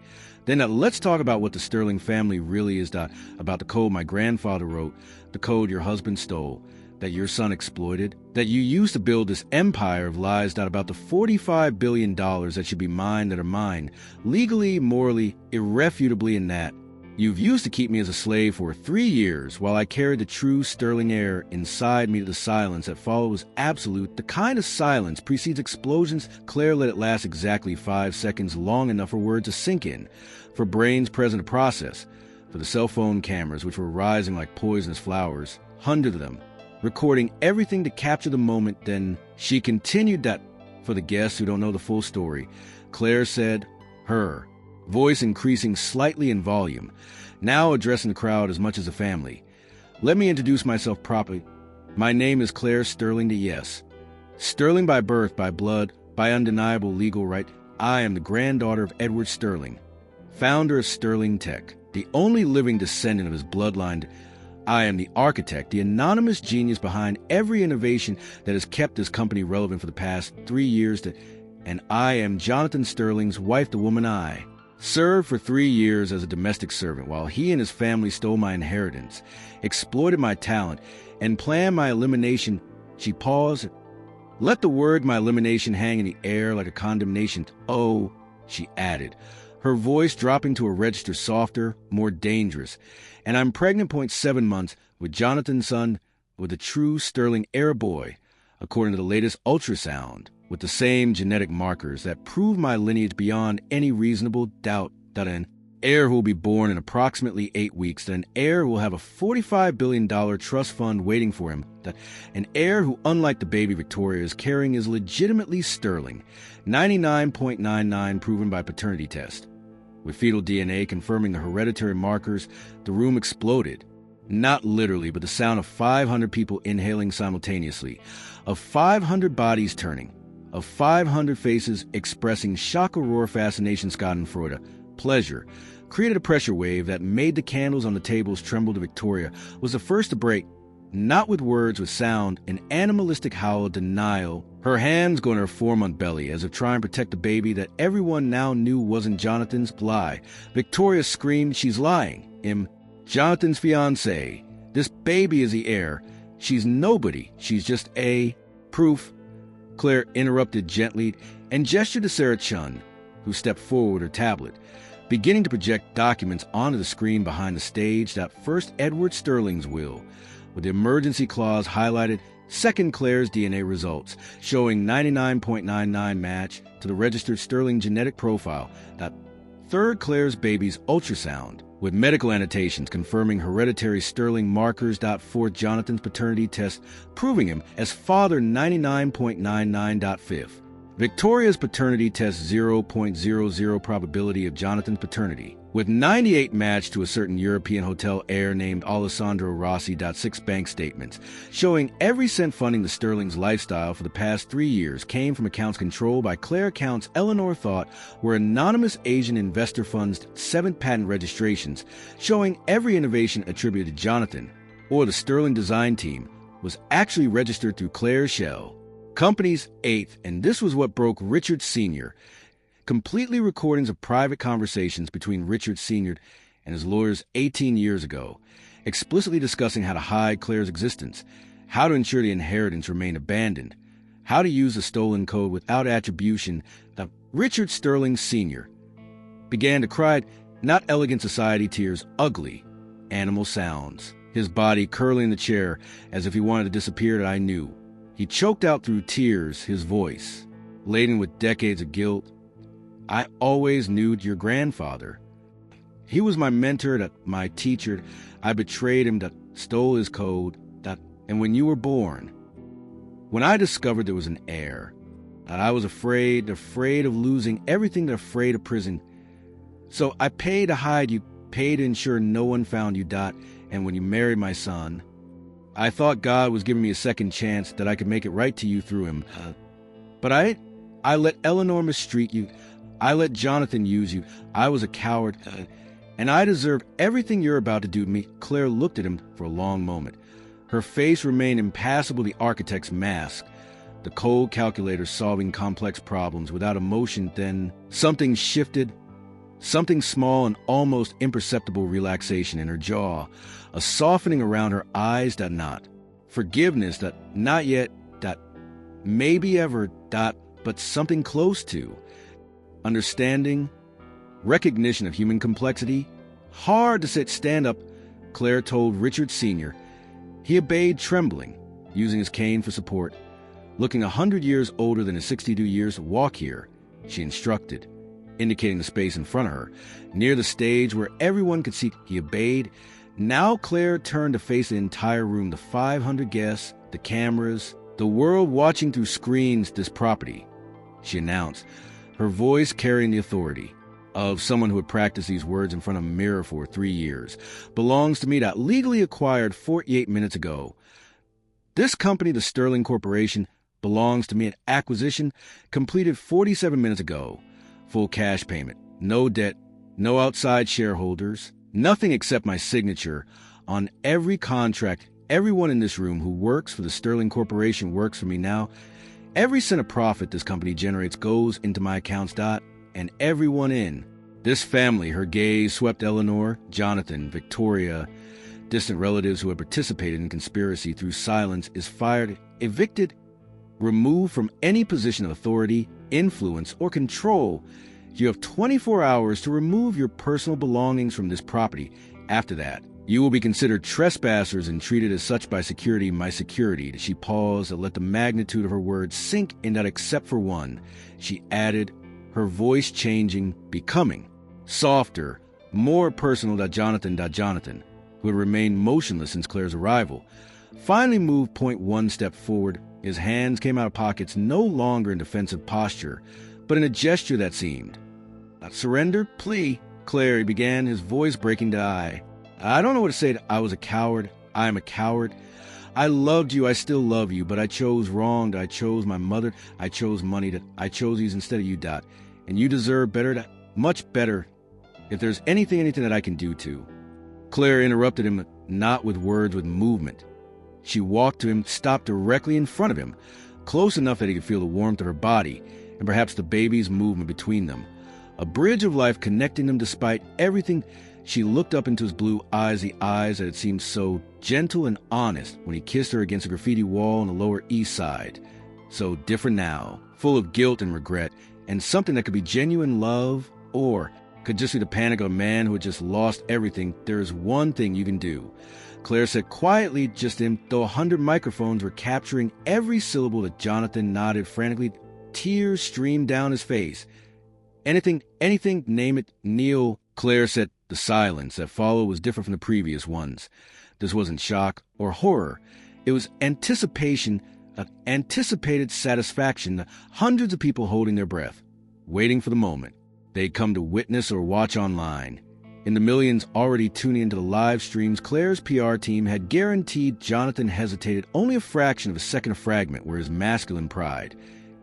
Then let's talk about what the Sterling family really is. About the code my grandfather wrote, the code your husband stole, that your son exploited, that you used to build this empire of lies. About the $45 billion that should be mine, that are mine, legally, morally, irrefutably, in that you've used to keep me as a slave for 3 years while I carried the true Sterling air inside me." The silence that followed was absolute. The kind of silence precedes explosions. Claire let it last exactly 5 seconds, long enough for words to sink in, for brains present to process, for the cell phone cameras, which were rising like poisonous flowers, hundreds of them, recording everything to capture the moment. Then she continued. That, for the guests who don't know the full story, Claire said, her voice increasing slightly in volume, now addressing the crowd as much as a family. Let me introduce myself properly. My name is Claire Sterling de Yes. Sterling by birth, by blood, by undeniable legal right, I am the granddaughter of Edward Sterling, founder of Sterling Tech, the only living descendant of his bloodline. I am the architect, the anonymous genius behind every innovation that has kept this company relevant for the past 3 years, and I am Jonathan Sterling's wife, the woman I served for 3 years as a domestic servant while he and his family stole my inheritance, exploited my talent, and planned my elimination. She paused. Let the word my elimination hang in the air like a condemnation. Oh, she added, her voice dropping to a register softer, more dangerous. And I'm pregnant 0.7 months with Jonathan's son, with a true Sterling heir boy, according to the latest ultrasound, with the same genetic markers that prove my lineage beyond any reasonable doubt, that an heir who will be born in approximately 8 weeks, that an heir who will have a $45 billion trust fund waiting for him, that an heir who, unlike the baby Victoria is carrying, is legitimately Sterling, 99.99 proven by paternity test. With fetal DNA confirming the hereditary markers, the room exploded. Not literally, but the sound of 500 people inhaling simultaneously, of 500 bodies turning, of 500 faces expressing shock, Aurora, fascination, schadenfreude, pleasure, created a pressure wave that made the candles on the tables tremble. To Victoria was the first to break, not with words, with sound, an animalistic howl of denial, her hands going to her 4-month belly as if trying to protect the baby that everyone now knew wasn't Jonathan's. Lie. Victoria screamed, she's lying. Jonathan's fiancée. This baby is the heir. She's nobody. She's just a proof. Claire interrupted gently and gestured to Sarah Chen, who stepped forward with her tablet, beginning to project documents onto the screen behind the stage. That first, Edward Sterling's will, with the emergency clause highlighted. Second, Claire's DNA results, showing 99.99 match to the registered Sterling genetic profile. That third, Claire's baby's ultrasound, with medical annotations confirming hereditary Sterling markers. Fourth, Jonathan's paternity test, proving him as father 99.99. Fifth, Victoria's paternity test, 0.00 probability of Jonathan's paternity, with 98 matched to a certain European hotel heir named Alessandro Rossi. 6 bank statements, showing every cent funding the Sterling's lifestyle for the past 3 years came from accounts controlled by Claire. Accounts Eleanor thought were anonymous Asian investor funds. 7 patent registrations, showing every innovation attributed to Jonathan or the Sterling design team was actually registered through Claire's shell companies. 8th, and this was what broke Richard Sr., completely recordings of private conversations between Richard Sr. and his lawyers 18 years ago, explicitly discussing how to hide Claire's existence, how to ensure the inheritance remained abandoned, how to use the stolen code without attribution. That Richard Sterling Sr. began to cry, not elegant society tears, ugly, animal sounds, his body curling in the chair as if he wanted to disappear. That I knew. He choked out through tears, his voice, laden with decades of guilt. I always knew your grandfather. He was my mentor, my teacher. I betrayed him, stole his code, and when you were born, when I discovered there was an heir, I was afraid of losing everything, afraid of prison. So I paid to hide you, paid to ensure no one found you, and when you married my son, I thought God was giving me a second chance, that I could make it right to you through him. But I let Eleanor mistreat you. I let Jonathan use you. I was a coward, and I deserved everything you're about to do to me. Claire looked at him for a long moment. Her face remained impassible, the architect's mask, the cold calculator solving complex problems without emotion. Then something shifted, something small and almost imperceptible relaxation in her jaw, a softening around her eyes. Not forgiveness, not yet, maybe ever, but something close to understanding, recognition of human complexity. Hard to stand up, Claire told Richard Sr. He obeyed, trembling, using his cane for support. Looking 100 years older than his 62 years, walk here, she instructed, indicating the space in front of her, near the stage where everyone could see. He obeyed. Now Claire turned to face the entire room, the 500 guests, the cameras, the world watching through screens. This property, she announced, her voice carrying the authority. of someone who had practiced these words in front of a mirror for 3 years. Belongs to me that legally acquired 48 minutes ago. This company, the Sterling Corporation, belongs to me at acquisition, completed 47 minutes ago. Full cash payment, no debt, no outside shareholders, nothing except my signature on every contract. Everyone in this room who works for the Sterling Corporation works for me now. Every cent of profit this company generates goes into my accounts. And everyone in this family, her gaze swept Eleanor, Jonathan, Victoria, distant relatives who had participated in conspiracy through silence, is fired, evicted, removed from any position of authority, influence, or control. You have 24 hours to remove your personal belongings from this property. After that, you will be considered trespassers and treated as such by security, my security. She paused and let the magnitude of her words sink in that except for one. She added, her voice changing, becoming softer, more personal. Jonathan, who had remained motionless since Claire's arrival, finally moved one step forward. His hands came out of pockets, no longer in defensive posture, but in a gesture that seemed a surrender, plea. Claire, he began, his voice breaking to I don't know what to say. I was a coward. I am a coward. I loved you. I still love you, but I chose wrong. I chose my mother. I chose money. That I chose these instead of you. And you deserve better. Much better. If there's anything that I can do to. Claire interrupted him, not with words, with movement. She walked to him, stopped directly in front of him, close enough that he could feel the warmth of her body and perhaps the baby's movement between them. A bridge of life connecting them despite everything. She looked up into his blue eyes, the eyes that had seemed so gentle and honest when he kissed her against a graffiti wall on the Lower East Side. So different now, full of guilt and regret, and something that could be genuine love or could just be the panic of a man who had just lost everything. There is one thing you can do. Claire said quietly, just in, though 100 microphones were capturing every syllable. That Jonathan nodded frantically. Tears streamed down his face. Anything, name it, kneel. Claire said. The silence that followed was different from the previous ones. This wasn't shock or horror. It was anticipation, anticipated satisfaction, hundreds of people holding their breath, waiting for the moment they'd come to witness or watch online. In the millions already tuning into the live streams, Claire's PR team had guaranteed Jonathan hesitated only a fraction of a second. A fragment where his masculine pride,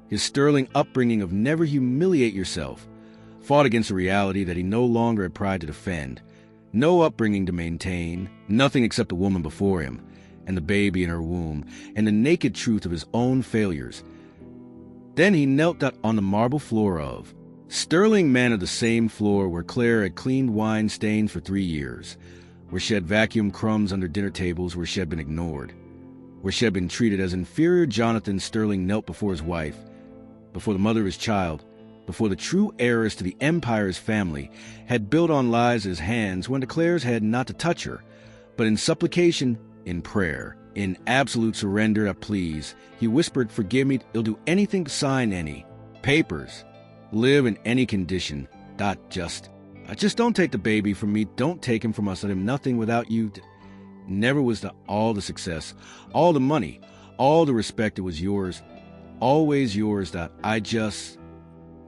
his sterling upbringing of never humiliate yourself, fought against the reality that he no longer had pride to defend, no upbringing to maintain, nothing except the woman before him, and the baby in her womb, and the naked truth of his own failures. Then he knelt down on the marble floor of Sterling Manor, the same floor where Claire had cleaned wine stains for 3 years, where she had vacuumed crumbs under dinner tables, where she had been ignored, where she had been treated as inferior. Jonathan Sterling knelt before his wife, before the mother of his child, before the true heiress to the empire's family, had built on lies his hands when Claire's had not to touch her, but in supplication, in prayer, in absolute surrender. Please, he whispered, forgive me. He'll do anything to sign any papers, live in any condition. Just don't take the baby from me. Don't take him from us. Let him nothing without you. Never was all the success, all the money, all the respect. It was yours, always yours.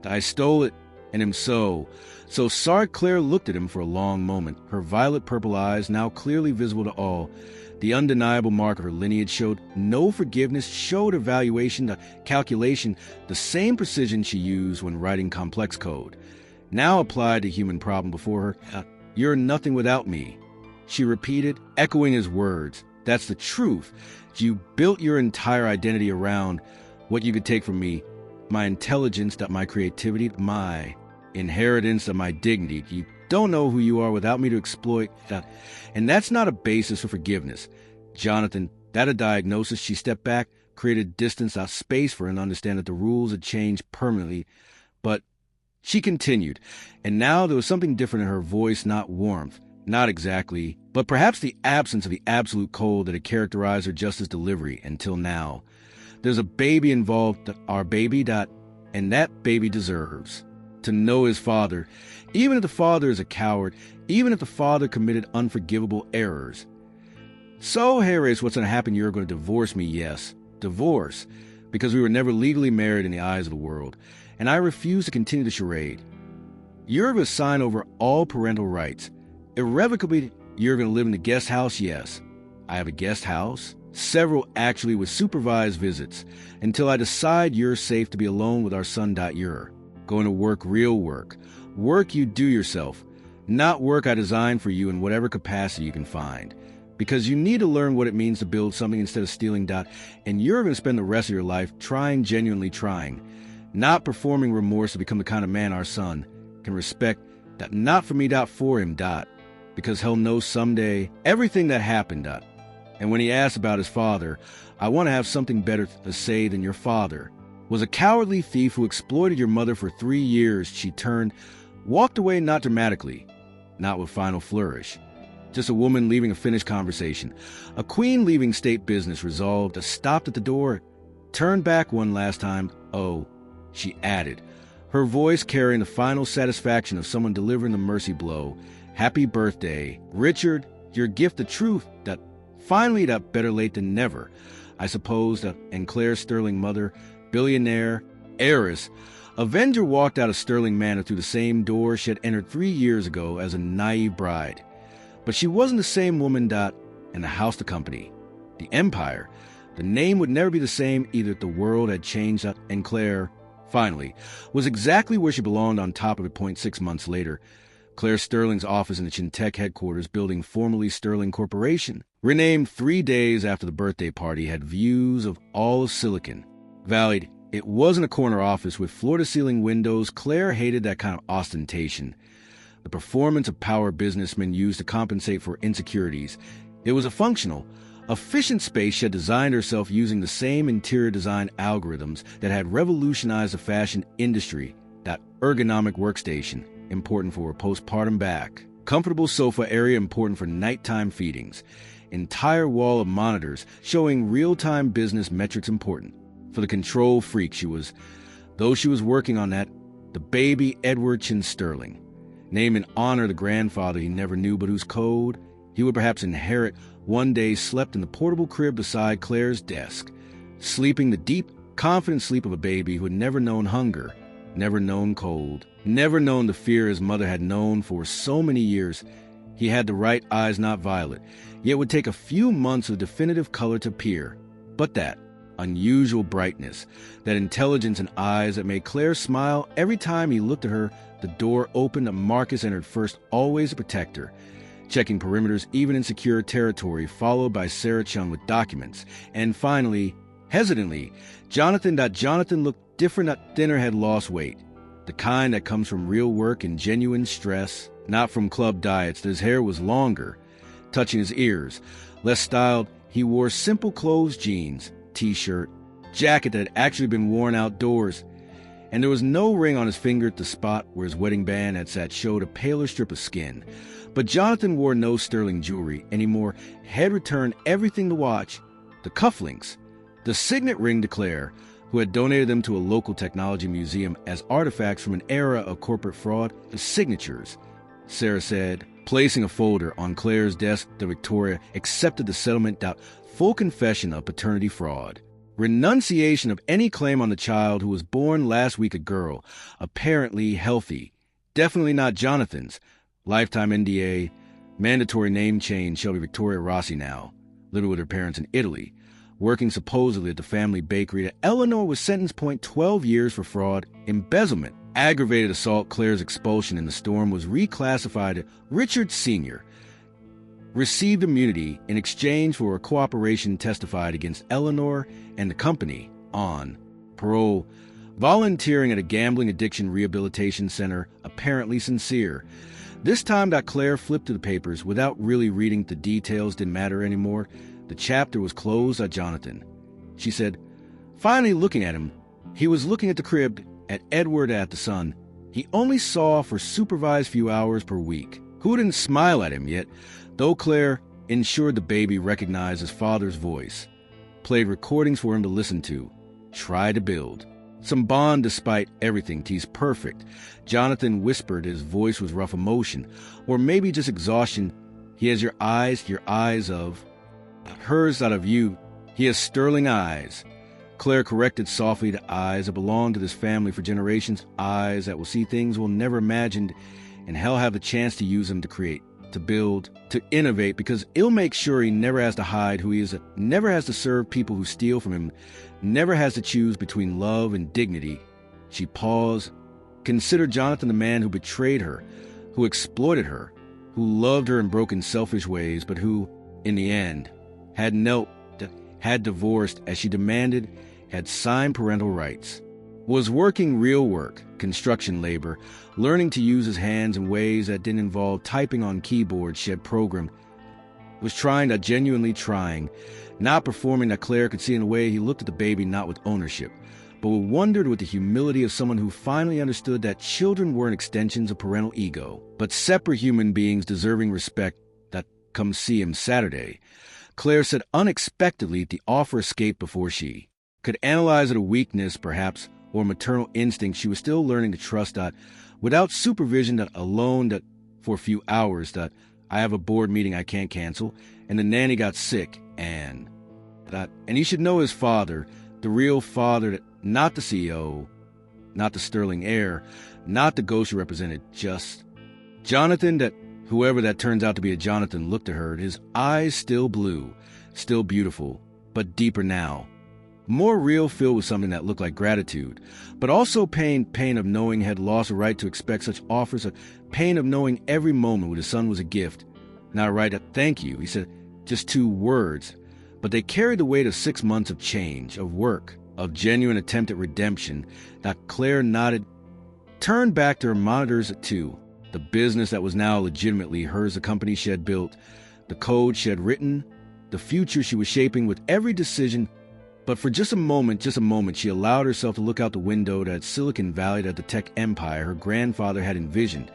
I stole it, and him so sorry. Claire looked at him for a long moment, her violet purple eyes now clearly visible to all. The undeniable mark of her lineage showed no forgiveness, showed evaluation, the calculation, the same precision she used when writing complex code, now applied to human problem before her. You're nothing without me, she repeated, echoing his words. That's the truth. You built your entire identity around what you could take from me. My intelligence, my creativity, my inheritance, my dignity. You don't know who you are without me to exploit. And that's not a basis for forgiveness. Jonathan, that a diagnosis. She stepped back, created distance, out space for him to understand that the rules had changed permanently. But she continued, and now there was something different in her voice, not warmth, not exactly, but perhaps the absence of the absolute cold that had characterized her justice delivery until now. There's a baby involved, our baby, and that baby deserves to know his father, even if the father is a coward, even if the father committed unforgivable errors. So, Harris, what's going to happen? You're going to divorce me? Yes, divorce, because we were never legally married in the eyes of the world, and I refuse to continue the charade. You're to sign over all parental rights. Irrevocably, you're going to live in the guest house, yes. I have a guest house, several actually with supervised visits, until I decide you're safe to be alone with our son. You're going to work real work. Work you do yourself, not work I designed for you in whatever capacity you can find. Because you need to learn what it means to build something instead of stealing. And you're going to spend the rest of your life trying, genuinely trying, not performing remorse to become the kind of man our son can respect. Not for me. For him. Because he'll know someday everything that happened. And when he asks about his father, I want to have something better to say than your father was a cowardly thief who exploited your mother for 3 years. She turned, walked away, not dramatically, not with final flourish. Just a woman leaving a finished conversation. A queen leaving state business, resolved, stopped at the door, turned back one last time. Oh, she added, her voice carrying the final satisfaction of someone delivering the mercy blow. Happy birthday, Richard, your gift of truth. Finally, better late than never, I suppose. And Claire Sterling, mother, billionaire, heiress, Avenger, walked out of Sterling Manor through the same door she had entered 3 years ago as a naive bride. But she wasn't the same woman. And the house, the company, the empire, the name would never be the same either. The world had changed. And Claire, finally, was exactly where she belonged on top of it. 6 months later, Claire Sterling's office in the Chen Tech headquarters building, formerly Sterling Corporation, renamed 3 days after the birthday party, had views of all of Silicon Valley. It wasn't a corner office with floor-to-ceiling windows. Claire hated that kind of ostentation, the performance of power businessmen used to compensate for insecurities. It was a functional, efficient space she had designed herself using the same interior design algorithms that had revolutionized the fashion industry. That ergonomic workstation, important for a postpartum back. Comfortable sofa area, important for nighttime feedings. Entire wall of monitors showing real-time business metrics, important for the control freak she was. Though she was working on that, the baby Edward Chen Sterling, named in honor of the grandfather he never knew but whose code he would perhaps inherit one day, slept in the portable crib beside Claire's desk, sleeping the deep, confident sleep of a baby who had never known hunger, never known cold, never known the fear his mother had known for so many years. He had the right eyes, not violet, yet would take a few months of definitive color to appear. But that unusual brightness, that intelligence in eyes that made Claire smile every time he looked at her. The door opened and Marcus entered first, always a protector, checking perimeters even in secure territory, followed by Sarah Chung with documents. And finally, hesitantly, Jonathan. Jonathan looked different, thinner, had lost weight. The kind that comes from real work and genuine stress, not from club diets. His hair was longer, touching his ears. Less styled, he wore simple clothes, jeans, t-shirt, jacket that had actually been worn outdoors. And there was no ring on his finger at the spot where his wedding band had sat, showed a paler strip of skin. But Jonathan wore no sterling jewelry anymore, had returned everything to watch. The cufflinks, the signet ring to Claire, who had donated them to a local technology museum as artifacts from an era of corporate fraud. The signatures, Sarah said, placing a folder on Claire's desk. The Victoria accepted the settlement. Full confession of paternity fraud. Renunciation of any claim on the child who was born last week, a girl, apparently healthy. Definitely not Jonathan's. Lifetime NDA, mandatory name change. Shelby Victoria Rossi now, living with her parents in Italy, working supposedly at the family bakery. Eleanor was sentenced 12 years for fraud, embezzlement, aggravated assault. Claire's expulsion in the storm was reclassified. Richard Sr. received immunity in exchange for a cooperation testified against Eleanor and the company on parole, volunteering at a gambling addiction rehabilitation center, apparently sincere. This time Claire flipped to the papers without really reading. The details didn't matter anymore. The chapter was closed. Jonathan, she said, finally looking at him. He was looking at the crib, at Edward, at the son he only saw for supervised few hours per week, who didn't smile at him yet, though Claire ensured the baby recognized his father's voice, played recordings for him to listen to, tried to build some bond despite everything. He's perfect. Jonathan whispered his voice was rough emotion, or maybe just exhaustion. He has your eyes of hers, out of you. He has sterling eyes. Claire corrected softly the eyes that belonged to this family for generations, eyes that will see things we'll never imagined, and hell have the chance to use them to create, to build, to innovate, because it'll make sure he never has to hide who he is, never has to serve people who steal from him, never has to choose between love and dignity. She paused, considered Jonathan the man who betrayed her, who exploited her, who loved her in broken, selfish ways, but who, in the end, had knelt, had divorced as she demanded, had signed parental rights, was working real work, construction labor, learning to use his hands in ways that didn't involve typing on keyboards she had programmed, was genuinely trying, not performing that Claire could see in a way he looked at the baby not with ownership, but wondered with the humility of someone who finally understood that children weren't extensions of parental ego, but separate human beings deserving respect. That come see him Saturday. Claire said unexpectedly the offer escaped before she could analyze it a weakness, perhaps, or maternal instinct she was still learning to trust that without supervision that alone that for a few hours that I have a board meeting I can't cancel, and the nanny got sick, and he should know his father, the real father, that not the CEO, not the sterling heir, not the ghost he represented, just Jonathan, that whoever that turns out to be a Jonathan looked at her, his eyes still blue, still beautiful, but deeper now. More real, filled with something that looked like gratitude, but also pain of knowing he had lost a right to expect such offers, a pain of knowing every moment with his son was a gift. Not a right to thank you, he said, just 2 words, but they carried the weight of 6 months of change, of work, of genuine attempt at redemption. That Claire nodded, turned back to her monitors at 2, the business that was now legitimately hers, the company she had built, the code she had written, the future she was shaping with every decision. But for just a moment, she allowed herself to look out the window at Silicon Valley, at the tech empire her grandfather had envisioned,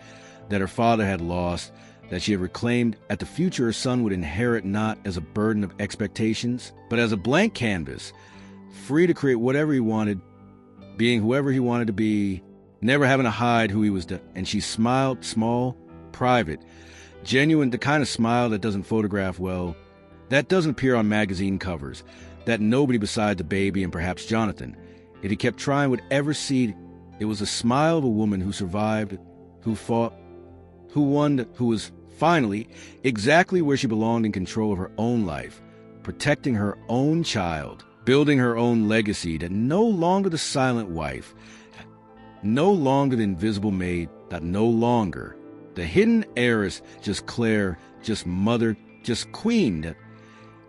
that her father had lost, that she had reclaimed, at the future her son would inherit, not as a burden of expectations, but as a blank canvas, free to create whatever he wanted, being whoever he wanted to be, never having to hide who he was. And she smiled, small, private, genuine, the kind of smile that doesn't photograph well, that doesn't appear on magazine covers, that nobody beside the baby and perhaps Jonathan, if he kept trying, would ever see. It was a smile of a woman who survived, who fought, who won, who was finally exactly where she belonged, in control of her own life, protecting her own child, building her own legacy, that no longer the silent wife, no longer the invisible maid, that no longer the hidden heiress, just Claire, just mother, just queen.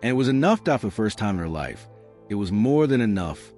And it was enough that for the first time in her life, it was more than enough.